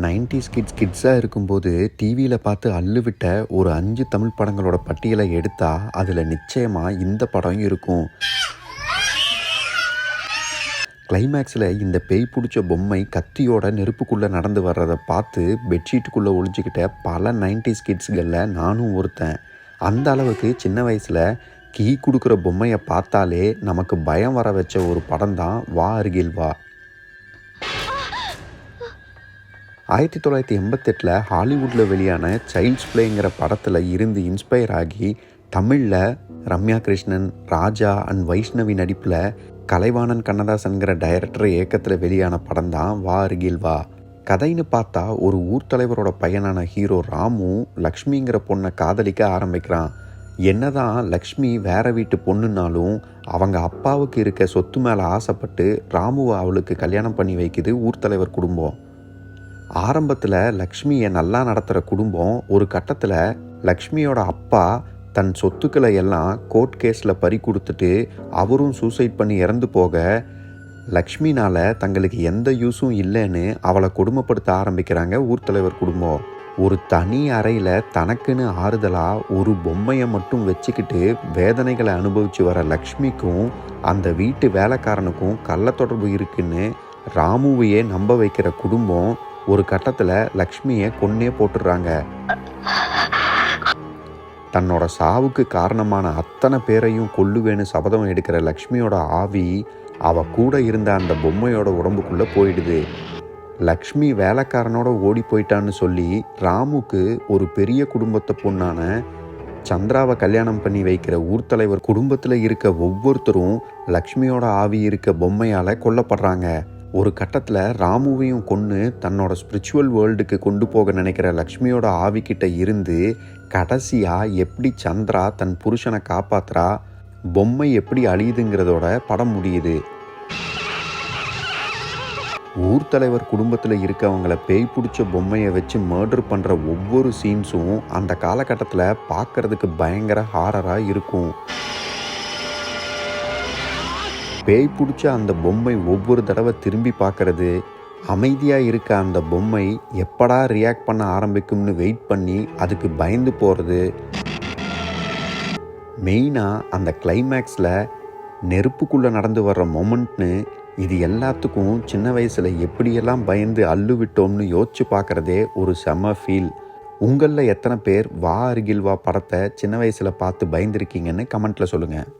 90s கிட்ஸாக இருக்கும்போது டிவியில் பார்த்து அள்ளுவிட்ட ஒரு 5 தமிழ் படங்களோட பட்டியலை எடுத்தா அதில் நிச்சயமாக இந்த படம் இருக்கும். கிளைமேக்ஸில் இந்த பேய் பிடிச்ச பொம்மை கத்தியோட நெருப்புக்குள்ளே நடந்து வர்றதை பார்த்து பெட்ஷீட்டுக்குள்ளே ஒழிஞ்சிக்கிட்ட பல 90s கிட்ஸ்களில் நானும் ஒருத்தன். அந்த அளவுக்கு சின்ன வயசில் கீ கொடுக்குற பொம்மையை பார்த்தாலே நமக்கு பயம் வர வச்ச ஒரு படம் தான் வா அருகில் வா. 1988 ஹாலிவுட்டில் வெளியான சைல்ட்ஸ் பிளேங்கிற படத்தில் இருந்து இன்ஸ்பயர் ஆகி தமிழில் ரம்யா கிருஷ்ணன், ராஜா அண்ட் வைஷ்ணவி நடிப்பில் கலைவாணன் கண்ணதாசன்கிற டைரக்டர் இயக்கத்தில் வெளியான படம் தான் வா அருகில் வா. கதைன்னு பார்த்தா ஒரு ஊர் தலைவரோட பையனான ஹீரோ ராமு லக்ஷ்மிங்கிற பொண்ணை காதலிக்க ஆரம்பிக்கிறான். என்னதான் லக்ஷ்மி வேற வீட்டு பொண்ணுனாலும் அவங்க அப்பாவுக்கு இருக்க சொத்து மேலே ஆசைப்பட்டு ராமுவை அவளுக்கு கல்யாணம் பண்ணி வைக்குது ஊர் தலைவர் குடும்பம். ஆரம்பத்தில் லக்ஷ்மியை நல்லா நடத்துகிற குடும்பம் ஒரு கட்டத்தில் லக்ஷ்மியோட அப்பா தன் சொத்துக்களை எல்லாம் கோர்ட் கேஸில் பறி கொடுத்துட்டு அவரும் சூசைட் பண்ணி இறந்து போக லக்ஷ்மினால் தங்களுக்கு எந்த யூஸும் இல்லைன்னு அவளை கொடுமைப்படுத்த ஆரம்பிக்கிறாங்க ஊர் தலைவர் குடும்பம். ஒரு தனி அறையில் தனக்குன்னு ஆறுதலாக ஒரு பொம்மையை மட்டும் வச்சுக்கிட்டு வேதனைகளை அனுபவித்து வர லக்ஷ்மிக்கும் அந்த வீட்டு வேலைக்காரனுக்கும் கள்ள தொடர்பு இருக்குன்னு ராமுவையே நம்ப வைக்கிற குடும்பம் ஒரு கட்டத்தில் லக்ஷ்மியை கொன்னே போட்டுடுறாங்க. தன்னோட சாவுக்கு காரணமான அத்தனை பேரையும் கொல்லுவேன்னு சபதம் எடுக்கிற லக்ஷ்மியோட ஆவி அவ கூட இருந்த அந்த பொம்மையோட உடம்புக்குள்ளே போயிடுது. லக்ஷ்மி வேலைக்காரனோட ஓடி போயிட்டான்னு சொல்லி ராமுக்கு ஒரு பெரிய குடும்பத்தை பொண்ணான சந்திராவை கல்யாணம் பண்ணி வைக்கிற ஊர் தலைவர் குடும்பத்தில் இருக்க ஒவ்வொருத்தரும் லக்ஷ்மியோட ஆவி இருக்க பொம்மையால் கொல்லப்படுறாங்க. ஒரு கட்டத்தில் ராமுவையும் கொன்று தன்னோட ஸ்பிரிச்சுவல் வேர்ல்டுக்கு கொண்டு போக நினைக்கிற லக்ஷ்மியோட ஆவிக்கிட்ட இருந்து கடைசியாக எப்படி சந்திரா தன் புருஷனை காப்பாத்துறா, பொம்மை எப்படி அழியுதுங்கிறதோட படம் முடியுது. ஊர் தலைவர் குடும்பத்தில் இருக்கவங்கள பேய் பிடிச்ச பொம்மையை வச்சு மர்டர் பண்ணுற ஒவ்வொரு சீன்ஸும் அந்த காலகட்டத்தில் பார்க்கறதுக்கு பயங்கர ஹாரராக இருக்கும். பேய் பிடிச்ச அந்த பொம்மை ஒவ்வொரு தடவை திரும்பி பார்க்கறது, அமைதியாக இருக்க அந்த பொம்மை எப்படா ரியாக்ட் பண்ண ஆரம்பிக்கும்னு வெயிட் பண்ணி அதுக்கு பயந்து போகிறது, மெயினாக அந்த கிளைமேக்ஸில் நெருப்புக்குள்ளே நடந்து வர்ற மொமெண்ட்னு, இது எல்லாத்துக்கும் சின்ன வயசில் எப்படியெல்லாம் பயந்து அள்ளு விட்டோம்னு யோசிச்சு பார்க்குறதே ஒரு செம ஃபீல். உங்களில் எத்தனை பேர் வா அருகில் வா படத்தை சின்ன வயசில் பார்த்து பயந்துருக்கீங்கன்னு கமெண்ட்டில் சொல்லுங்கள்.